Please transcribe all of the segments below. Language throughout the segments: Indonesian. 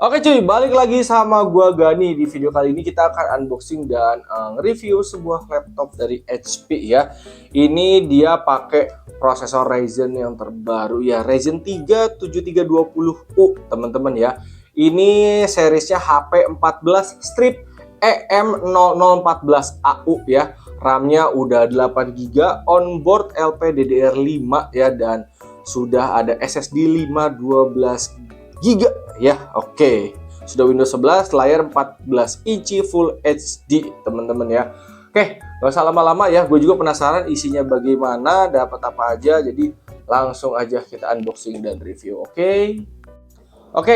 Oke cuy, balik lagi sama gua Gani. Di video kali ini kita akan unboxing dan nge-review sebuah laptop dari HP ya. Ini dia pakai prosesor Ryzen yang terbaru ya, Ryzen 3 7320U teman-teman ya. Ini seriesnya HP 14 strip EM0014AU ya. RAM-nya udah 8 GB, onboard LPDDR5 ya, dan sudah ada SSD 512 GB ya. Oke, sudah Windows 11, layar 14 inci Full HD teman-teman ya. Oke, gak usah lama-lama ya, gue juga penasaran isinya bagaimana, dapat apa aja, jadi langsung aja kita unboxing dan review. Oke,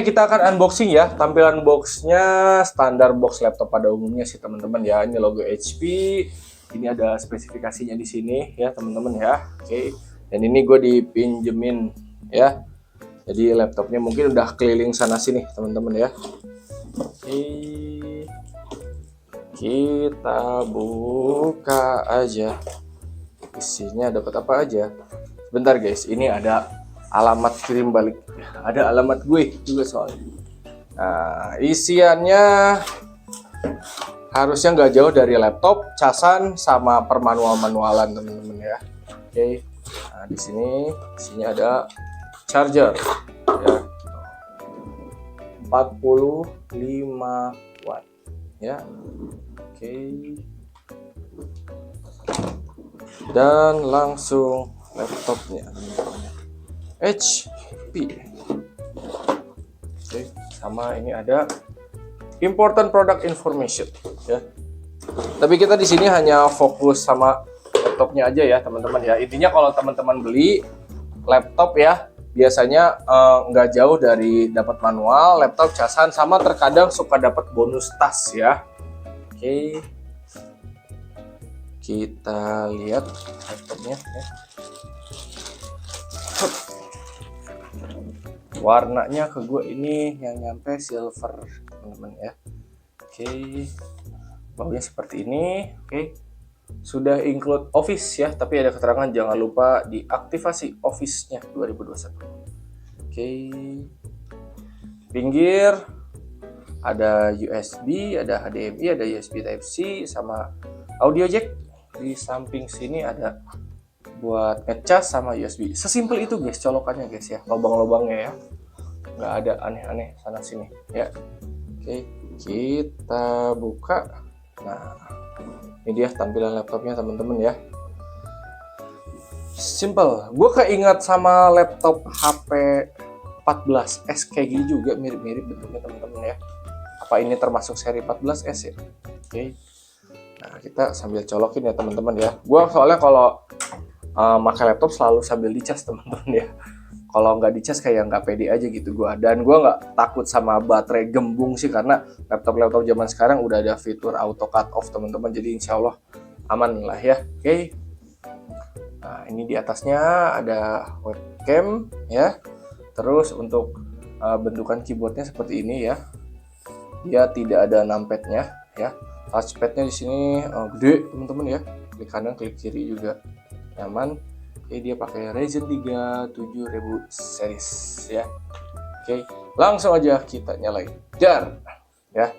kita akan unboxing ya. Tampilan boxnya standar box laptop pada umumnya sih teman-teman ya. Ini logo HP, ini ada spesifikasinya di sini ya teman-teman ya. Oke, dan ini gue dipinjemin ya. Jadi laptopnya mungkin udah keliling sana sini teman-teman ya. Oke, kita buka aja. Isinya dapat apa aja? Bentar guys, ini ada alamat kirim balik. Ada alamat gue juga soalnya. Nah, isiannya harusnya nggak jauh dari laptop, casan, sama permanual-manualan teman-teman ya. Oke, nah di sini isinya ada charger ya, 45 watt ya. Oke, dan langsung laptopnya HP. Oke, sama ini ada important product information ya. Tapi kita di sini hanya fokus sama laptopnya aja ya teman-teman ya. Intinya kalau teman-teman beli laptop ya, biasanya nggak jauh dari dapat manual, laptop, casan, sama terkadang suka dapat bonus tas ya. Oke, kita lihat laptopnya ya. Warnanya ke gue ini yang nyampe silver teman-teman ya. Oke, baunya seperti ini. Oke, sudah include Office ya, tapi ada keterangan jangan lupa diaktifasi Office-nya 2021. Oke, pinggir ada USB, ada HDMI, ada USB Type-C, sama audio jack. Di samping sini ada buat ngecas sama USB. Sesimpel itu guys colokannya guys ya, lubang-lubangnya ya, nggak ada aneh-aneh sana sini ya. Oke, kita buka. Nah, ini dia tampilan laptopnya teman-teman ya. Simple. Gue keingat sama laptop HP 14S kayak gini juga, mirip-mirip bentuknya teman-teman ya. Apa ini termasuk seri 14S ya? Oke. Nah, kita sambil colokin ya teman-teman ya. Gue soalnya kalau pakai laptop selalu sambil dicas teman-teman ya. Kalau nggak dicas kayak nggak pede aja gitu gue. Dan gue nggak takut sama baterai gembung sih, karena laptop-laptop zaman sekarang udah ada fitur auto cut off teman-teman. Jadi insya Allah aman lah ya. Oke. Nah, ini di atasnya ada webcam ya. Terus untuk bentukan keyboardnya seperti ini ya. Dia tidak ada numpadnya ya. Touchpadnya di sini gede teman-teman ya. Klik kanan, klik kiri juga nyaman. Oke, dia pakai Ryzen 3 7000 series ya. Oke, langsung aja kita nyalain. Dar ya.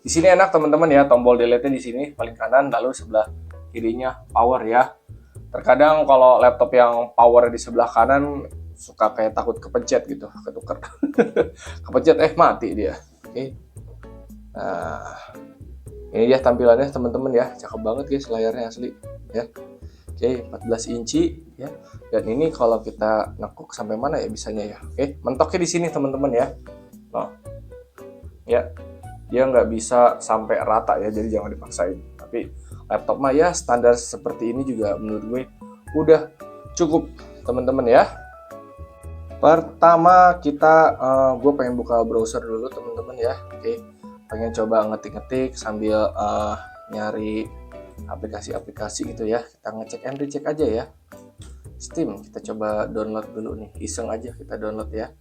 Di sini enak teman-teman ya, tombol delete-nya di sini paling kanan, lalu sebelah kirinya power ya. Terkadang kalau laptop yang power di sebelah kanan suka kayak takut kepencet gitu, ketuker. Kepencet mati dia. Oke. Nah, ini dia tampilannya teman-teman ya. Cakep banget guys, layarnya asli ya. Oke, 14 inci ya. Dan ini kalau kita nekuk sampai mana ya bisanya ya. Oke, mentoknya di sini teman-teman ya. Nah, ya, dia nggak bisa sampai rata ya, jadi jangan dipaksain. Tapi laptop mah ya standar seperti ini juga menurut gue udah cukup teman-teman ya. Pertama kita, gue pengen buka browser dulu teman-teman ya. Oke, pengen coba ngetik-ngetik sambil nyari aplikasi-aplikasi gitu ya. Kita ngecek and recheck aja ya. Steam kita coba download dulu nih, iseng aja kita download ya.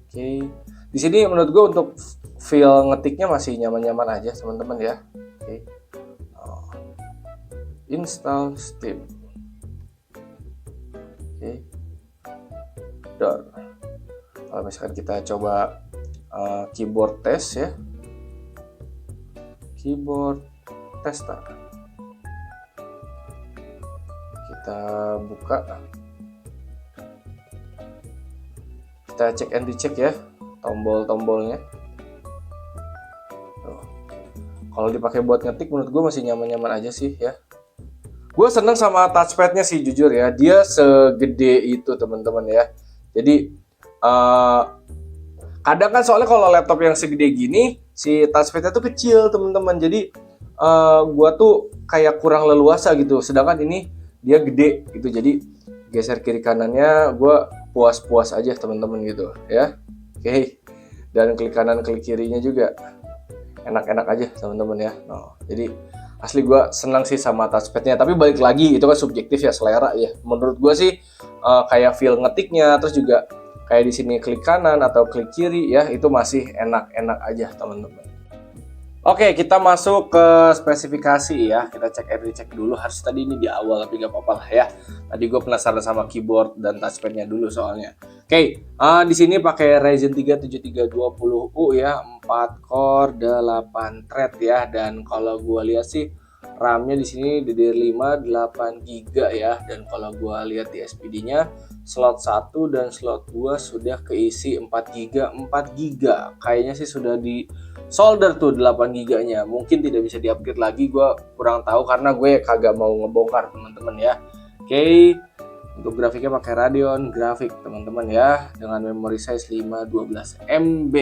Oke, di sini menurut gue untuk feel ngetiknya masih nyaman-nyaman aja teman-teman ya. Oke, install Steam. Oke, door. Kalau misalkan kita coba keyboard test ya, keyboard tester. Kita buka, kita cek and recheck ya tombol-tombolnya. Kalau dipakai buat ngetik menurut gue masih nyaman-nyaman aja sih ya. Gue seneng sama touchpadnya sih jujur ya, dia segede itu teman-teman ya. Jadi kadang kan soalnya kalau laptop yang segede gini si touchpadnya tuh kecil teman-teman, jadi gue tuh kayak kurang leluasa gitu, sedangkan ini dia gede gitu, jadi geser kiri kanannya gue puas-puas aja teman-teman gitu ya. Oke, dan klik kanan klik kirinya juga enak-enak aja teman-teman ya. Jadi asli gue senang sih sama touchpadnya, tapi balik lagi itu kan subjektif ya, selera ya. Menurut gue sih kayak feel ngetiknya, terus juga kayak di sini klik kanan atau klik kiri ya, itu masih enak-enak aja teman-teman. Oke, kita masuk ke spesifikasi ya. Kita cek and recheck dulu. Harus tadi ini di awal, tapi gak apa-apa lah ya. Tadi gue penasaran sama keyboard dan touchpadnya dulu soalnya. Oke, di sini pakai Ryzen 3 7320U ya, 4 core, 8 thread ya. Dan kalau gue lihat sih RAM-nya di sini DDR5 8 GB ya. Dan kalau gue lihat di SPD-nya slot 1 dan slot 2 sudah keisi 4 GB. Kayaknya sih sudah di solder tuh 8 GB-nya. Mungkin tidak bisa di-upgrade lagi, gue kurang tahu karena gue kagak mau ngebongkar teman-teman ya. Oke, untuk grafiknya pakai Radeon grafik teman-teman ya, dengan memory size 512 MB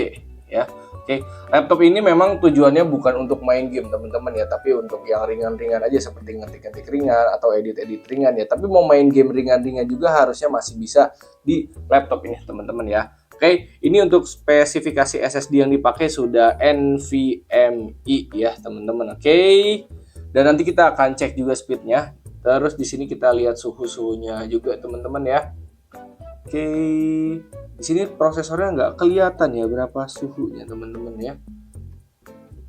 ya. Oke, laptop ini memang tujuannya bukan untuk main game teman-teman ya, tapi untuk yang ringan-ringan aja seperti ngetik-ngetik ringan atau edit-edit ringan ya. Tapi mau main game ringan-ringan juga harusnya masih bisa di laptop ini teman-teman ya. Oke, ini untuk spesifikasi SSD yang dipakai sudah NVMe ya teman-teman. Oke, dan nanti kita akan cek juga speednya. Terus di sini kita lihat suhunya juga teman-teman ya. Oke, di sini prosesornya nggak kelihatan ya berapa suhunya teman-teman ya.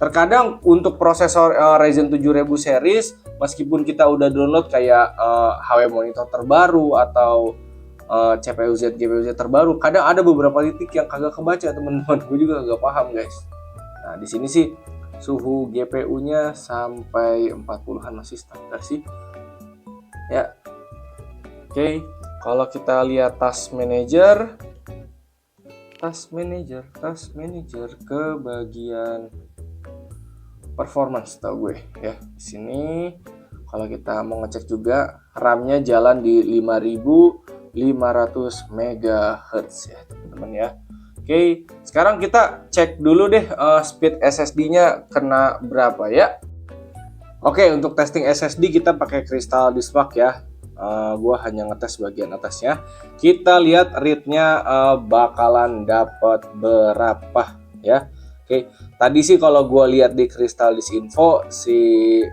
Terkadang untuk prosesor Ryzen 7000 series, meskipun kita udah download kayak HW monitor terbaru atau CPU Z, GPU Z terbaru, kadang ada beberapa titik yang kagak kebaca teman-teman. Gue juga agak paham guys. Nah di sini sih suhu GPU-nya sampai 40-an masih standar sih. Ya. Oke, kalau kita lihat task manager ke bagian performance tau gue ya. Di sini kalau kita mau ngecek juga RAM-nya jalan di 5500 MHz ya teman-teman ya. Oke, sekarang kita cek dulu deh speed SSD-nya kena berapa ya. Oke, untuk testing SSD kita pakai Crystal Diskmark ya. Gua hanya ngetes bagian atasnya. Kita lihat read-nya bakalan dapat berapa ya. Oke, tadi sih kalau gua lihat di Crystal Disk Info si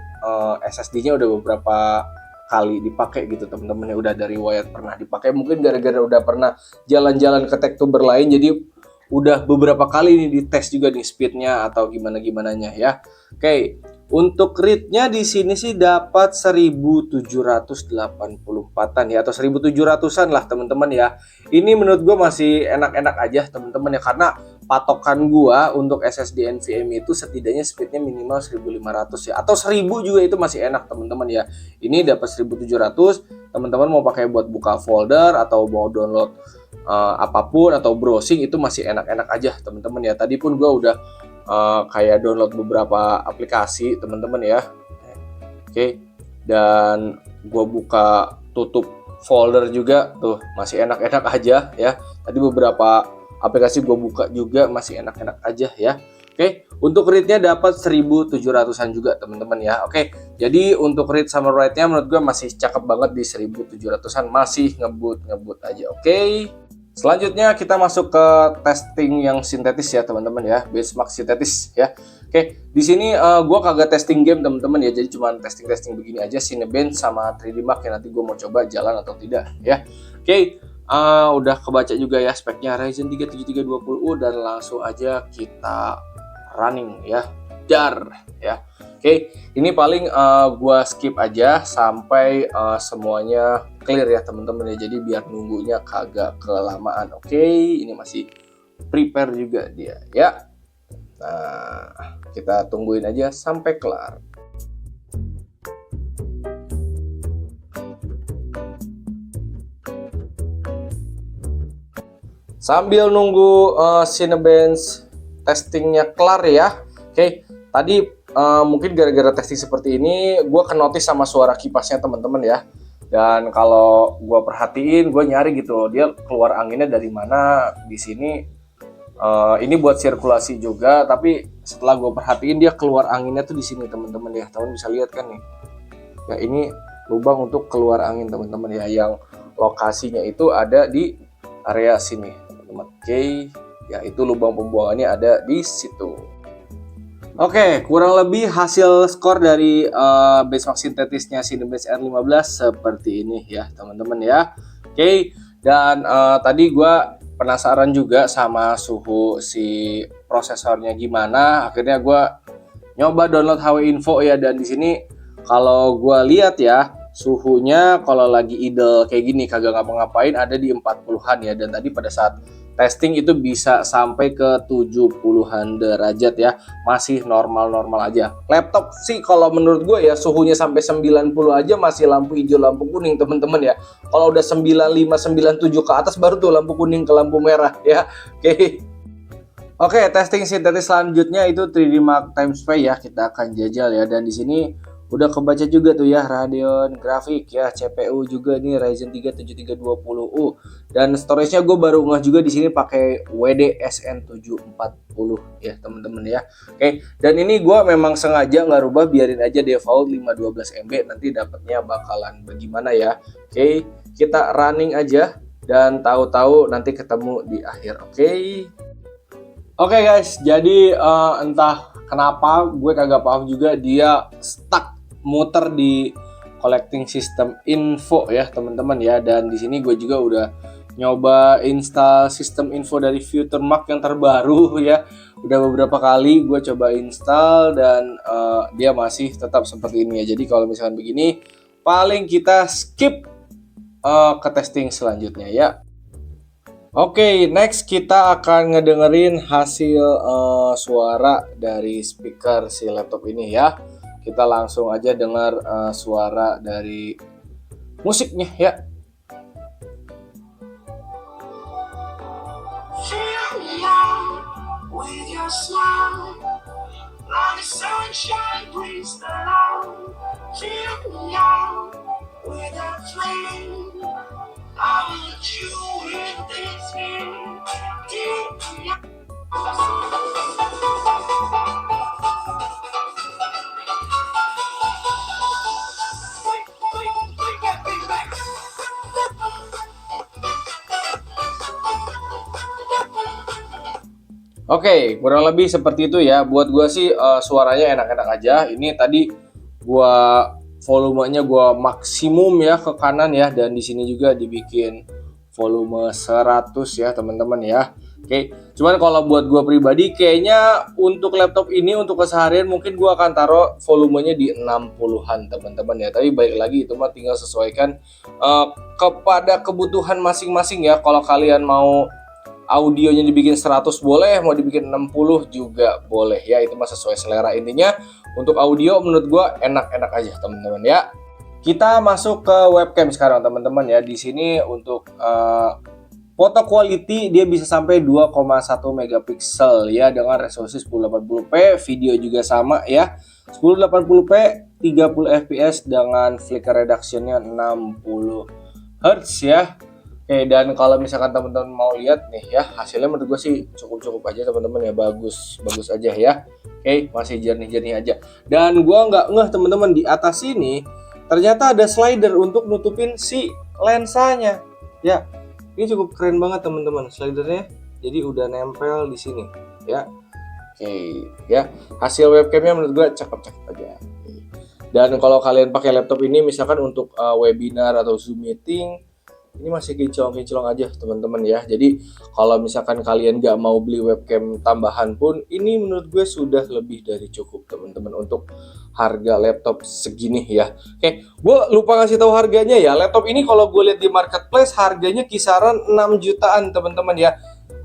SSD-nya udah beberapa kali dipakai gitu teman-teman ya, udah dari riwayat pernah dipakai, mungkin gara-gara udah pernah jalan-jalan ke Tektober lain jadi udah beberapa kali nih dites juga nih speednya atau gimana-gimananya ya. Oke, untuk read-nya di sini sih dapat 1784-an ya, atau 1700-an lah teman-teman ya. Ini menurut gue masih enak-enak aja teman-teman ya, karena patokan gua untuk SSD NVMe itu setidaknya speednya minimal 1500 ya, atau 1000 juga itu masih enak teman-teman ya. Ini dapat 1700, teman-teman mau pakai buat buka folder atau mau download apapun atau browsing itu masih enak-enak aja teman-teman ya. Tadi pun gua udah kayak download beberapa aplikasi teman-teman ya. Oke, dan gua buka tutup folder juga tuh masih enak-enak aja ya. Tadi beberapa aplikasi gue buka juga masih enak-enak aja ya. Oke, untuk read-nya dapat 1700-an juga teman-teman ya. Oke, jadi untuk read sama write-nya menurut gue masih cakep banget di 1700-an, masih ngebut aja. Oke, selanjutnya kita masuk ke testing yang sintetis ya teman-teman ya, benchmark sintetis ya. Oke, di sini gue kagak testing game teman-teman ya, jadi cuma testing begini aja, Cinebench sama 3D Mark ya, nanti gue mau coba jalan atau tidak ya. Oke. Udah kebaca juga ya speknya Ryzen 3 7320U, dan langsung aja kita running ya, dar ya. Oke, ini paling gua skip aja sampai semuanya clear ya teman-teman ya, jadi biar nunggunya kagak kelamaan. Oke, ini masih prepare juga dia ya. Nah, kita tungguin aja sampai kelar. Sambil nunggu Cinebench testingnya kelar ya. Oke, tadi mungkin gara-gara testing seperti ini, gue kenotis sama suara kipasnya teman-teman ya. Dan kalau gue perhatiin, gue nyari gitu, dia keluar anginnya dari mana. Di sini ini buat sirkulasi juga, tapi setelah gue perhatiin dia keluar anginnya tuh di sini teman-teman ya. Teman bisa lihat kan nih. Ya ini lubang untuk keluar angin teman-teman ya, yang lokasinya itu ada di area sini teman-teman. Oke, ya itu lubang pembuangannya ada di situ. Oke, kurang lebih hasil skor dari benchmark sintetisnya Cinebench R15 seperti ini ya teman-teman ya. Oke, dan tadi gue penasaran juga sama suhu si prosesornya gimana. Akhirnya gue nyoba download HW Info ya, dan di sini kalau gue lihat ya, suhunya kalau lagi idle kayak gini kagak ngapa-ngapain ada di 40-an ya, dan tadi pada saat testing itu bisa sampai ke 70-an derajat ya, masih normal-normal aja. Laptop sih kalau menurut gue ya suhunya sampai 90 aja masih lampu hijau lampu kuning teman-teman ya. Kalau udah 95 97 ke atas baru tuh lampu kuning ke lampu merah ya. Oke, testing sintetis selanjutnya itu 3D Mark Timespace ya, kita akan jajal ya. Dan di sini udah kebaca juga tuh ya Radeon grafik ya, CPU juga nih Ryzen 3 7320U, dan storage-nya gue baru ngeh juga di sini pakai WD-SN740 ya teman-teman ya. Oke, dan ini gue memang sengaja nggak rubah, biarin aja default 512 MB, nanti dapatnya bakalan bagaimana ya. Oke, kita running aja dan tahu-tahu nanti ketemu di akhir. Oke guys, jadi entah kenapa gue kagak paham juga dia stuck muter di collecting system info ya teman-teman ya. Dan di sini gue juga udah nyoba install sistem info dari FutureMark yang terbaru ya. Udah beberapa kali gue coba install dan dia masih tetap seperti ini ya. Jadi kalau misalkan begini paling kita skip ke testing selanjutnya ya. Oke, next kita akan ngedengerin hasil suara dari speaker si laptop ini ya. Kita langsung aja dengar suara dari musiknya ya. Oke, kurang lebih seperti itu ya. Buat gue sih suaranya enak-enak aja. Ini tadi gue volumenya gue maksimum ya ke kanan ya, dan di sini juga dibikin volume 100 ya teman-teman ya. Oke, cuman kalau buat gue pribadi kayaknya untuk laptop ini untuk keseharian mungkin gue akan taruh volumenya di 60-an teman-teman ya. Tapi baik lagi itu mah tinggal sesuaikan kepada kebutuhan masing-masing ya. Kalau kalian mau audionya dibikin 100 boleh, mau dibikin 60 juga boleh ya, itu mah sesuai selera. Intinya untuk audio menurut gua enak-enak aja teman-teman ya. Kita masuk ke webcam sekarang teman-teman ya. Di sini untuk foto quality dia bisa sampai 2,1 megapiksel ya dengan resolusi 1080p, video juga sama ya. 1080p 30 fps dengan flicker reduction-nya 60 Hz ya. Oke, dan kalau misalkan teman-teman mau lihat nih ya, hasilnya menurut gue sih cukup-cukup aja teman-teman ya, bagus aja ya. Oke, masih jernih-jernih aja. Dan gue nggak ngeh teman-teman, di atas sini ternyata ada slider untuk nutupin si lensanya ya. Ini cukup keren banget teman-teman slidernya, jadi udah nempel di sini ya. Oke ya, hasil webcamnya menurut gue cakep-cakep aja. Dan kalau kalian pakai laptop ini misalkan untuk webinar atau Zoom meeting, ini masih kinclong-kinclong aja teman-teman ya. Jadi kalau misalkan kalian nggak mau beli webcam tambahan pun, ini menurut gue sudah lebih dari cukup teman-teman untuk harga laptop segini ya. Oke, gue lupa ngasih tahu harganya ya. Laptop ini kalau gue lihat di marketplace harganya kisaran 6 jutaan teman-teman ya.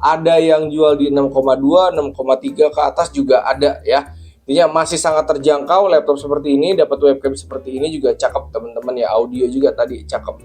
ada yang jual di 6,2, 6,3 ke atas juga ada ya. Intinya masih sangat terjangkau laptop seperti ini, dapat webcam seperti ini juga cakep teman-teman ya, audio juga tadi cakep.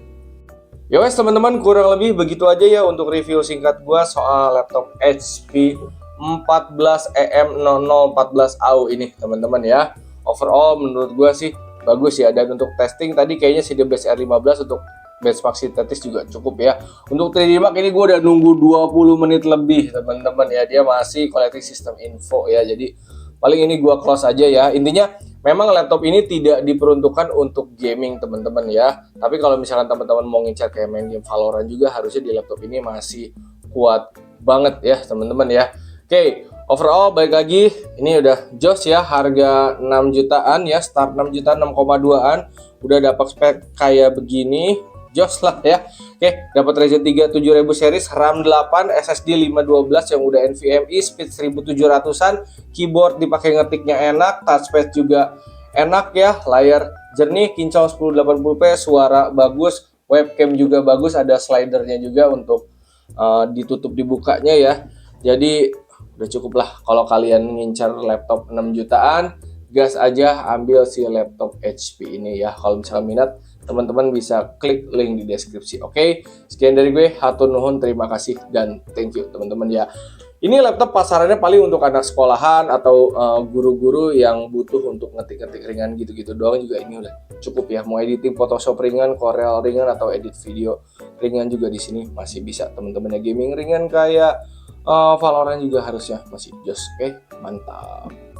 Ya wes teman-teman, kurang lebih begitu aja ya untuk review singkat gua soal laptop HP 14EM0014AU ini teman-teman ya. Overall menurut gua sih bagus ya, dan untuk testing tadi kayaknya si The Best R15 untuk benchmark sintetis juga cukup ya. Untuk 3D Mark ini gue udah nunggu 20 menit lebih teman-teman ya, dia masih collecting system info ya, jadi paling ini gue close aja ya. Intinya memang laptop ini tidak diperuntukkan untuk gaming teman-teman ya, tapi kalau misalkan teman-teman mau ngincar kayak main game Valorant juga harusnya di laptop ini masih kuat banget ya teman-teman ya. Oke, overall balik lagi ini udah jos ya, harga 6 jutaan ya, start 6 jutaan, 6,2an udah dapat spek kayak begini, jos lah ya. Oke, dapat Ryzen 3 7000 series, RAM 8, SSD 512 yang udah NVMe, speed 1700-an, keyboard dipakai ngetiknya enak, touchpad juga enak ya, layar jernih, kinclong 1080p, suara bagus, webcam juga bagus, ada slidernya juga untuk ditutup dibukanya ya. Jadi udah cukup lah kalau kalian ngincar laptop 6 jutaan, gas aja ambil si laptop HP ini ya. Kalau misalnya minat, teman-teman bisa klik link di deskripsi. Oke, sekian dari gue, hatur nuhun, terima kasih dan thank you teman-teman ya. Ini laptop pasarannya paling untuk anak sekolahan atau guru-guru yang butuh untuk ngetik-ngetik ringan gitu-gitu doang juga ini udah cukup ya. Mau editing Photoshop ringan, Corel ringan, atau edit video ringan juga di sini masih bisa teman-teman ya. Gaming ringan kayak Valorant juga harusnya masih jos. Oke, mantap.